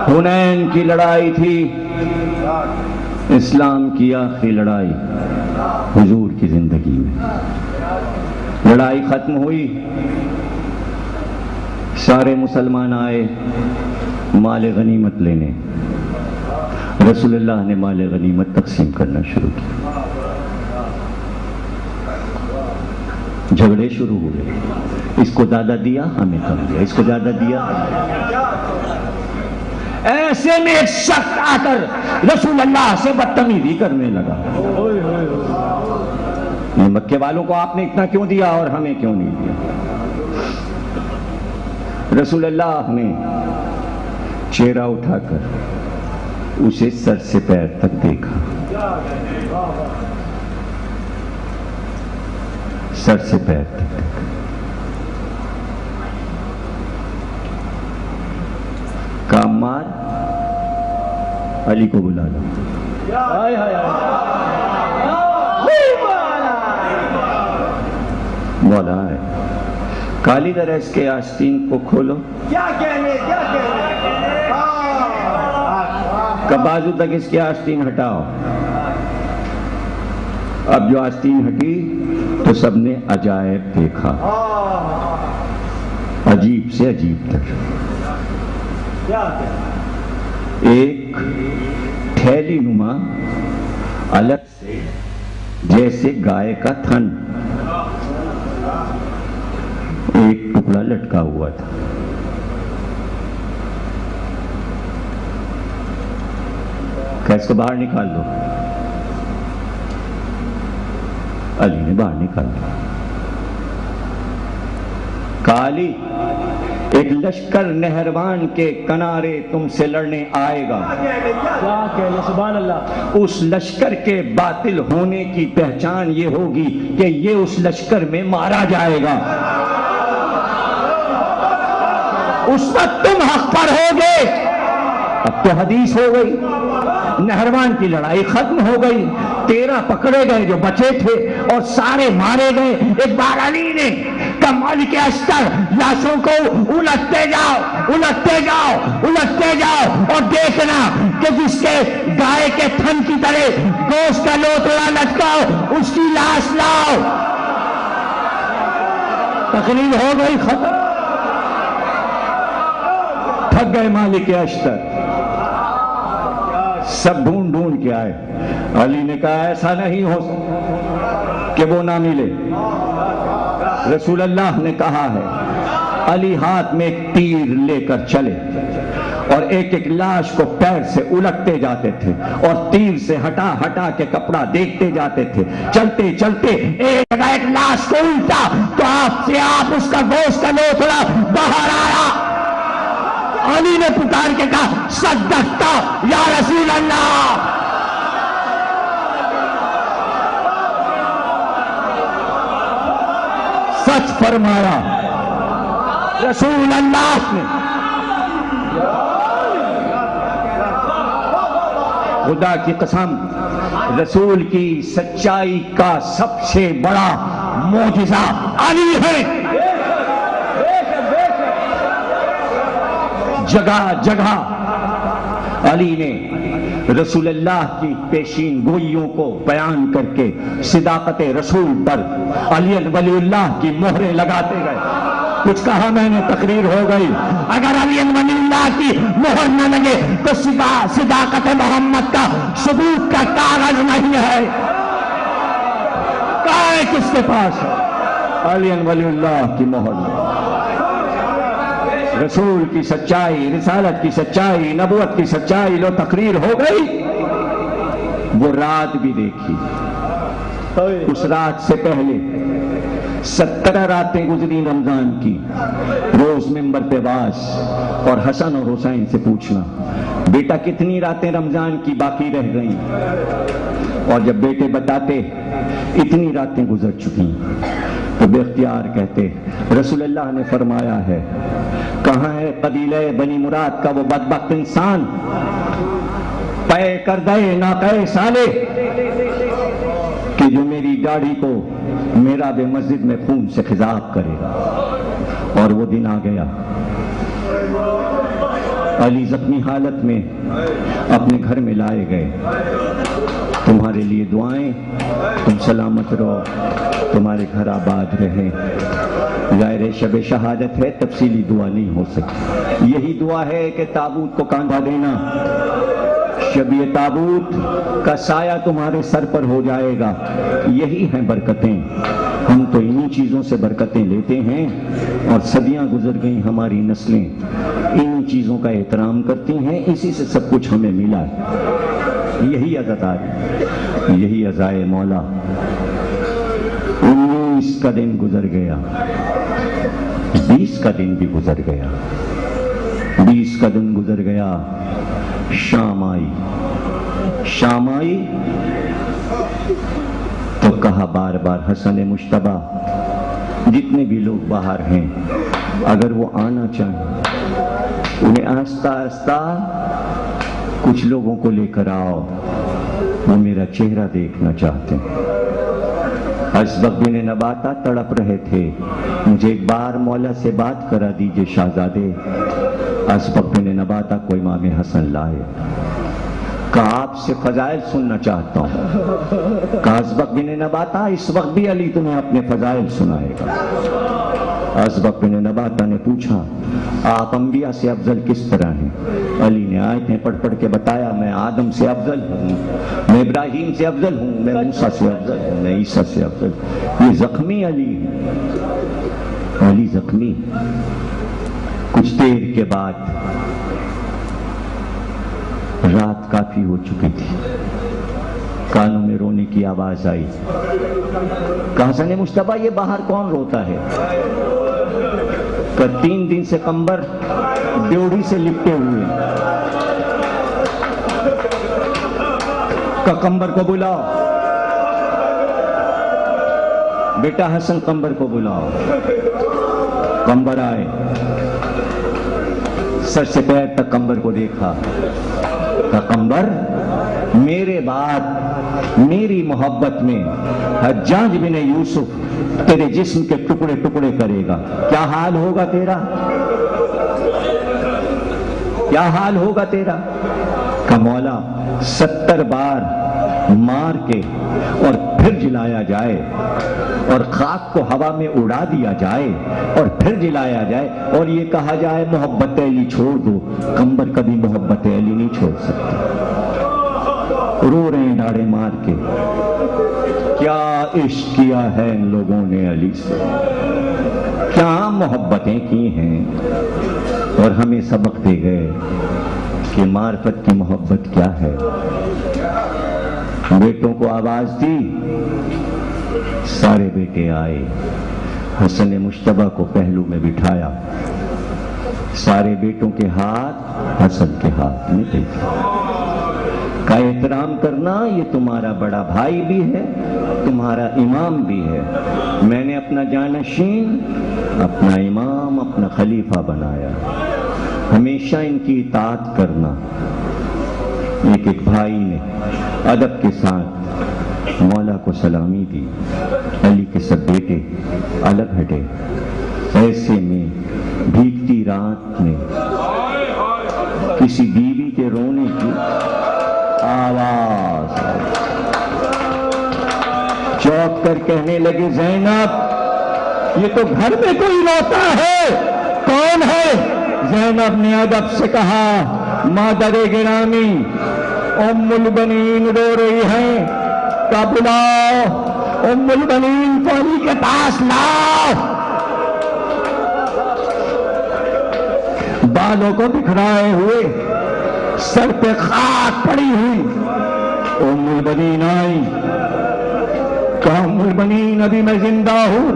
حنین کی لڑائی تھی اسلام کی آخری لڑائی حضور کی زندگی میں. لڑائی ختم ہوئی، سارے مسلمان آئے مال غنیمت لینے. رسول اللہ نے مال غنیمت تقسیم کرنا شروع کیا. جھگڑے شروع ہوئے، اس کو زیادہ دیا ہمیں کم دیا، اس کو زیادہ دیا. ایسے میں ایک شخص آ کر رسول اللہ سے بدتمیزی کرنے لگا. مکے والوں کو آپ نے اتنا کیوں دیا اور ہمیں کیوں نہیں دیا؟ رسول اللہ نے چہرہ اٹھا کر اسے سر سے پیر تک دیکھا. سر سے پیر تک دیکھا. کام مار، علی کو بلا لو. مولا ہے کالی ذرا اس کے آستین کو کھولو. بازو تک اس کے آستین ہٹاؤ. اب جو آستین ہٹی تو سب نے عجائب دیکھا، عجیب سے عجیب تک. ایک تھیلی نما الگ سے جیسے گائے کا تھن ایک ٹکڑا لٹکا ہوا تھا. کہ اس کو باہر نکال دو. علی نے باہر نکال دیا. کالی ایک لشکر نہروان کے کنارے تم سے لڑنے آئے گا. سبحان اللہ. اس لشکر کے باطل ہونے کی پہچان یہ ہوگی کہ یہ اس لشکر میں مارا جائے گا. اس وقت تم حق پر ہوگے. اب تو حدیث ہو گئی، نہروان کی لڑائی ختم ہو گئی. 13 پکڑے گئے جو بچے تھے اور سارے مارے گئے. ایک بار علی نے کمال کے اشتر لاشوں کو الٹتے جاؤ، الٹتے جاؤ، الٹتے جاؤ اور دیکھنا کہ جس کے گائے کے تھن کی طرح گوشت کا لوتڑا لٹکاؤ اس کی لاش لاؤ. تقریر ہو گئی ختم. تھک گئے مالک اشتر، سب ڈھونڈ ڈھونڈ کے آئے. علی نے کہا ایسا نہیں ہو کہ وہ نہ ملے. رسول اللہ نے کہا ہے علی ہاتھ میں ایک تیر لے کر چلے اور ایک ایک لاش کو پیر سے الٹتے جاتے تھے اور تیر سے ہٹا ہٹا کے کپڑا دیکھتے جاتے تھے. چلتے چلتے ایک لاش کو الٹا تو آپ سے آپ اس کا گوشت کا لوتھڑا باہر آیا. علی نے پکار کے کہا صدقتا یا رسول اللہ. سچ فرمایا رسول اللہ نے. خدا کی قسم رسول کی سچائی کا سب سے بڑا معجزہ علی ہے. جگہ جگہ علی نے رسول اللہ کی پیشین گوئیوں کو بیان کر کے صداقت رسول پر علی ولی اللہ کی مہریں لگاتے گئے. کچھ کہا میں نے، تقریر ہو گئی. اگر علی ولی اللہ کی مہر نہ لگے تو صداقت محمد کا ثبوت کا کاغذ نہیں ہے. کہاں ہے کس کے پاس ہے؟ علی ولی اللہ کی مہر لگے. رسول کی سچائی، رسالت کی سچائی، نبوت کی سچائی لو تقریر ہو گئی. وہ رات بھی دیکھی. اس رات سے پہلے 17 راتیں گزری رمضان کی. روز منبر پہ واز اور حسن اور حسین سے پوچھنا بیٹا کتنی راتیں رمضان کی باقی رہ گئیں، اور جب بیٹے بتاتے اتنی راتیں گزر چکی تو بے اختیار کہتے رسول اللہ نے فرمایا ہے کہاں ہے قبیلہ بنی مراد کا وہ بدبخت انسان پے کر دے ناقہ سالے کہ جو میری داڑھی کو میرا بے مسجد میں خون سے خضاب کرے گا اور وہ دن آ گیا، علی زخمی حالت میں اپنے گھر میں لائے گئے، تمہارے لیے دعائیں، تم سلامت رہو، تمہارے گھر آباد رہے۔ ظاہر شب شہادت ہے، تفصیلی دعا نہیں ہو سکتی، یہی دعا ہے کہ تابوت کو کاندھا دینا، شب یہ تابوت کا سایہ تمہارے سر پر ہو جائے گا، یہی ہیں برکتیں۔ ہم تو انہی چیزوں سے برکتیں لیتے ہیں، اور صدیاں گزر گئیں، ہماری نسلیں انہی چیزوں کا احترام کرتی ہیں، اسی سے سب کچھ ہمیں ملا ہے۔ یہی عزاداری، یہی عزائے مولا۔ 19 کا دن گزر گیا، 20 کا دن بھی گزر گیا، 20 کا دن گزر گیا، شام آئی، شام آئی تو کہا بار بار حسن مجتبیٰ، جتنے بھی لوگ باہر ہیں اگر وہ آنا چاہیں انہیں آہستہ آہستہ کچھ لوگوں کو لے کر آؤ، وہ میرا چہرہ دیکھنا چاہتے ہیں۔ اسبق بن نباتہ تڑپ رہے تھے، مجھے ایک بار مولا سے بات کرا دیجئے شہزادے۔ اسبق بن نباتہ کو امام حسن لائے، کہا آپ سے فضائل سننا چاہتا ہوں۔ کہا اسبق بن نباتہ اس وقت بھی علی تمہیں اپنے فضائل سنائے گا۔ اسبق بن نباتہ نے پوچھا آپ انبیاء سے افضل کس طرح ہیں؟ علی نے آیتیں پڑھ پڑھ کے بتایا، میں آدم سے افضل ہوں، میں ابراہیم سے افضل ہوں، میں موسیٰ سے افضل ہوں، میں عیسیٰ سے افضل ہوں۔ یہ زخمی علی ہے، علی زخمی۔ کچھ دیر کے بعد رات کافی ہو چکی تھی، کانوں میں رونے کی آواز آئی۔ کہا حسن مجتبیٰ یہ باہر کون روتا ہے؟ کہ 3 دن سے قمبر ڈیوڑی سے لپٹے ہوئے، کہ قمبر کو بلاؤ، بیٹا حسن قمبر کو بلاؤ۔ قمبر آئے، سر سے پیر تک قمبر کو دیکھا، کہ قمبر میرے بعد میری محبت میں حجاج بن یوسف تیرے جسم کے ٹکڑے ٹکڑے کرے گا، کیا حال ہوگا تیرا؟ کیا حال ہوگا تیرا؟ کہ مولا 70 بار مار کے اور پھر جلایا جائے، اور خاک کو ہوا میں اڑا دیا جائے اور پھر جلایا جائے، اور یہ کہا جائے محبت علی چھوڑ دو، قمبر کبھی محبت علی نہیں چھوڑ سکتی۔ رو رہے ہیں ڈاڑے مار کے، کیا عشق کیا ہے ان لوگوں نے علی سے، کیا محبتیں کی ہیں، اور ہمیں سبق دے گئے کہ معرفت کی محبت کیا ہے۔ بیٹوں کو آواز دی، سارے بیٹے آئے، حسن مجتبیٰ کو پہلو میں بٹھایا، سارے بیٹوں کے ہاتھ حسن کے ہاتھ میں دے دیا۔ کا احترام کرنا، یہ تمہارا بڑا بھائی بھی ہے، تمہارا امام بھی ہے، میں نے اپنا جانشین، اپنا امام، اپنا خلیفہ بنایا، ہمیشہ ان کی اطاعت کرنا۔ ایک بھائی نے ادب کے ساتھ مولا کو سلامی دی، علی کے سب بیٹے الگ ہٹے، ایسے میں بھیگتی رات میں کسی بیوی کے رونے کی آواز، چوک کر کہنے لگے زینب یہ تو گھر میں کوئی روتا ہے، کون ہے؟ زینب نے ادب سے کہا مادر گرامی ام البنین رو رہی ہیں، کا بلاؤ ام البنین کو علی کے پاس لاؤ۔ بالوں کو بکھرائے ہوئے، سر پہ خاک پڑی ہوئی ام البنین آئی، کہا ام البنین ابھی میں زندہ ہوں،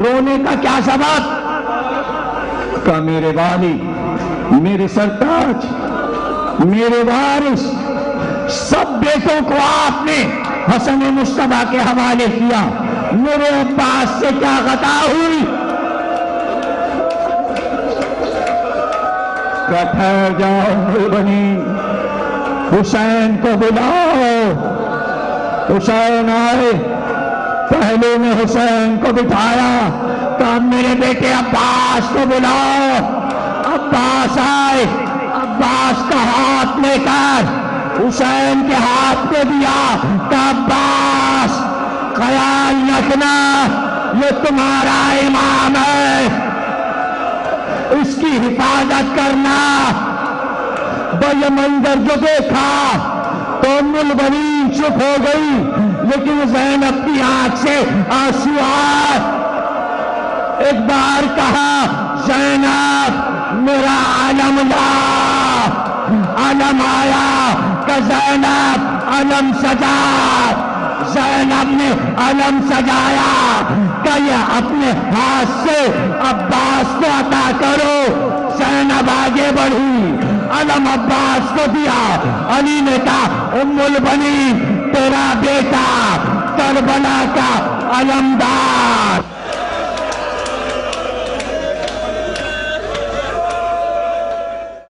رونے کا کیا سبب؟ کہا میرے والی، میرے سرتاج، میرے وارث، سب بیٹوں کو آپ نے حسن مجتبیٰ کے حوالے کیا، میرے عباس سے کیا خطا ہوئی؟ کہ ٹھہر جاؤ ام البنین، حسین کو بلاؤ۔ حسین آئے، پہلے میں حسین کو بٹھایا، تو اب میرے بیٹے عباس کو بلاؤ. عباس آئے. عباس کا ہاتھ لے کر حسین کے ہاتھ پہ دیا کہ عباس خیال رکھنا یہ تمہارا امام ہے, اس کی حفاظت کرنا. یہ منظر جو دیکھا تو ام البنین چپ ہو گئی, لیکن زینب کی آنکھ سے آنسو آئے. ایک بار کہا زینب میرا علم لا. علم آیا کہ زینب علم سجا. زینب نے علم سجایا کہ یہ اپنے ہاتھ سے عباس کو عطا کرو. زینب آگے بڑھی, علم عباس کو دیا. علی نے کہا ام البنین تیرا بیٹا کربلا کا علمدار.